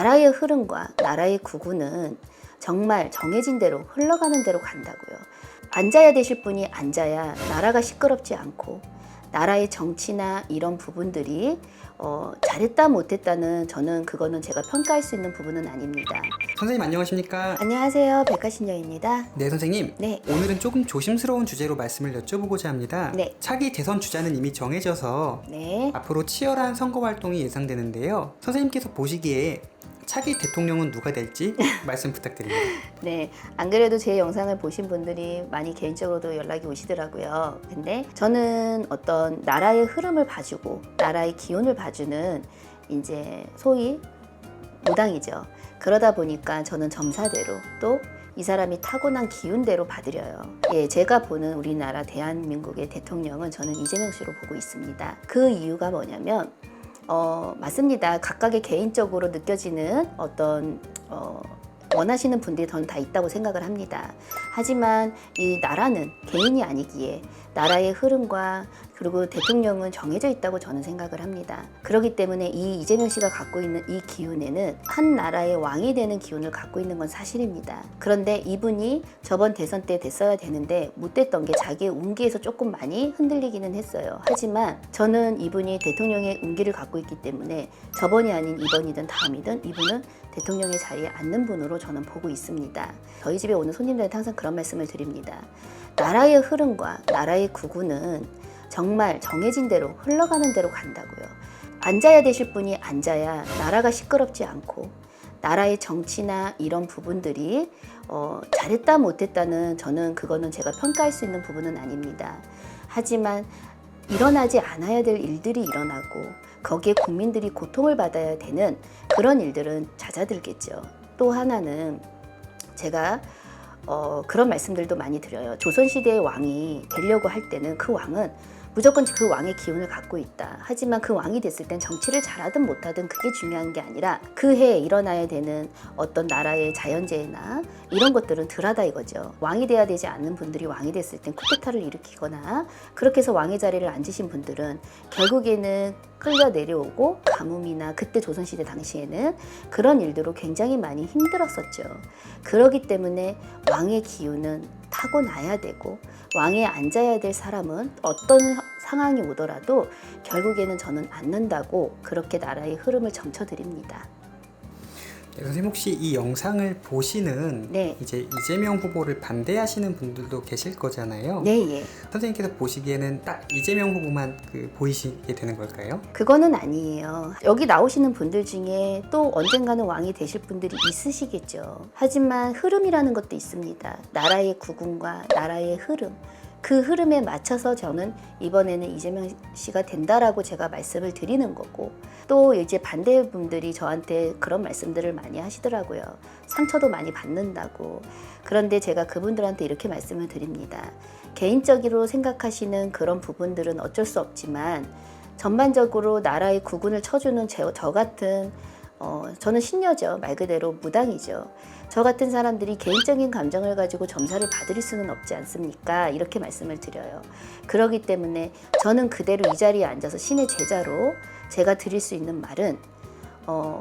나라의 흐름과 나라의 구구는 정말 정해진 대로 흘러가는 대로 간다고요. 앉아야 되실 분이 앉아야 나라가 시끄럽지 않고 나라의 정치나 이런 부분들이 잘했다 못했다는 저는 그거는 제가 평가할 수 있는 부분은 아닙니다. 선생님 안녕하십니까? 안녕하세요. 백가신녀입니다. 네 선생님. 네. 오늘은 조금 조심스러운 주제로 말씀을 여쭤보고자 합니다. 네. 차기 대선 주자는 이미 정해져서 네. 앞으로 치열한 선거 활동이 예상되는데요. 선생님께서 보시기에 차기 대통령은 누가 될지 말씀 부탁드립니다. 네, 안 그래도 제 영상을 보신 분들이 많이 개인적으로도 연락이 오시더라고요. 근데 저는 어떤 나라의 흐름을 봐주고 나라의 기운을 봐주는 이제 소위 무당이죠. 그러다 보니까 저는 점사대로 또 이 사람이 타고난 기운대로 받으려요. 예, 제가 보는 우리나라 대한민국의 대통령은 저는 이재명 씨로 보고 있습니다. 그 이유가 뭐냐면 맞습니다. 각각의 개인적으로 느껴지는 어떤 원하시는 분들이 저는 다 있다고 생각을 합니다. 하지만 이 나라는 개인이 아니기에 나라의 흐름과 그리고 대통령은 정해져 있다고 저는 생각을 합니다. 그렇기 때문에 이 이재명 씨가 갖고 있는 이 기운에는 한 나라의 왕이 되는 기운을 갖고 있는 건 사실입니다. 그런데 이분이 저번 대선 때 됐어야 되는데 못 됐던 게 자기의 운기에서 조금 많이 흔들리기는 했어요. 하지만 저는 이분이 대통령의 운기를 갖고 있기 때문에 저번이 아닌 이번이든 다음이든 이분은 대통령의 자리에 앉는 분으로 저는 보고 있습니다. 저희 집에 오는 손님들한테 항상 그런 말씀을 드립니다. 나라의 흐름과 나라의 구구는 정말 정해진 대로 흘러가는 대로 간다고요. 앉아야 되실 분이 앉아야 나라가 시끄럽지 않고 나라의 정치나 이런 부분들이 잘했다 못했다는 저는 그거는 제가 평가할 수 있는 부분은 아닙니다. 하지만 일어나지 않아야 될 일들이 일어나고 거기에 국민들이 고통을 받아야 되는 그런 일들은 잦아들겠죠. 또 하나는 제가 그런 말씀들도 많이 드려요. 조선시대의 왕이 되려고 할 때는 그 왕은 무조건 그 왕의 기운을 갖고 있다. 하지만 그 왕이 됐을 땐 정치를 잘하든 못하든 그게 중요한 게 아니라 그 해에 일어나야 되는 어떤 나라의 자연재해나 이런 것들은 덜하다 이거죠. 왕이 돼야 되지 않는 분들이 왕이 됐을 땐 쿠데타를 일으키거나 그렇게 해서 왕의 자리를 앉으신 분들은 결국에는 끌려 내려오고 가뭄이나 그때 조선시대 당시에는 그런 일들로 굉장히 많이 힘들었었죠. 그렇기 때문에 왕의 기운은 타고나야 되고 왕에 앉아야 될 사람은 어떤 상황이 오더라도 결국에는 저는 앉는다고 그렇게 나라의 흐름을 점쳐드립니다. 네, 선생님 혹시 이 영상을 보시는 네. 이제 이재명 후보를 반대하시는 분들도 계실 거잖아요. 네, 예. 선생님께서 보시기에는 딱 이재명 후보만 보이시게 되는 걸까요? 그거는 아니에요. 여기 나오시는 분들 중에 또 언젠가는 왕이 되실 분들이 있으시겠죠. 하지만 흐름이라는 것도 있습니다. 나라의 구군과 나라의 흐름. 그 흐름에 맞춰서 저는 이번에는 이재명 씨가 된다라고 제가 말씀을 드리는 거고 또 이제 반대분들이 저한테 그런 말씀들을 많이 하시더라고요. 상처도 많이 받는다고. 그런데 제가 그분들한테 이렇게 말씀을 드립니다. 개인적으로 생각하시는 그런 부분들은 어쩔 수 없지만 전반적으로 나라의 구군을 쳐주는 저 같은 저는 신녀죠. 말 그대로 무당이죠. 저 같은 사람들이 개인적인 감정을 가지고 점사를 받을 수는 없지 않습니까? 이렇게 말씀을 드려요. 그렇기 때문에 저는 그대로 이 자리에 앉아서 신의 제자로 제가 드릴 수 있는 말은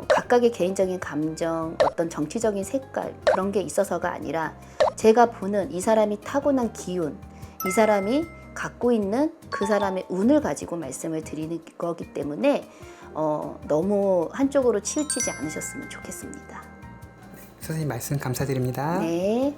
각각의 개인적인 감정, 어떤 정치적인 색깔 그런 게 있어서가 아니라 제가 보는 이 사람이 타고난 기운, 이 사람이 갖고 있는 그 사람의 운을 가지고 말씀을 드리는 거기 때문에 너무 한쪽으로 치우치지 않으셨으면 좋겠습니다. 선생님 말씀 감사드립니다. 네.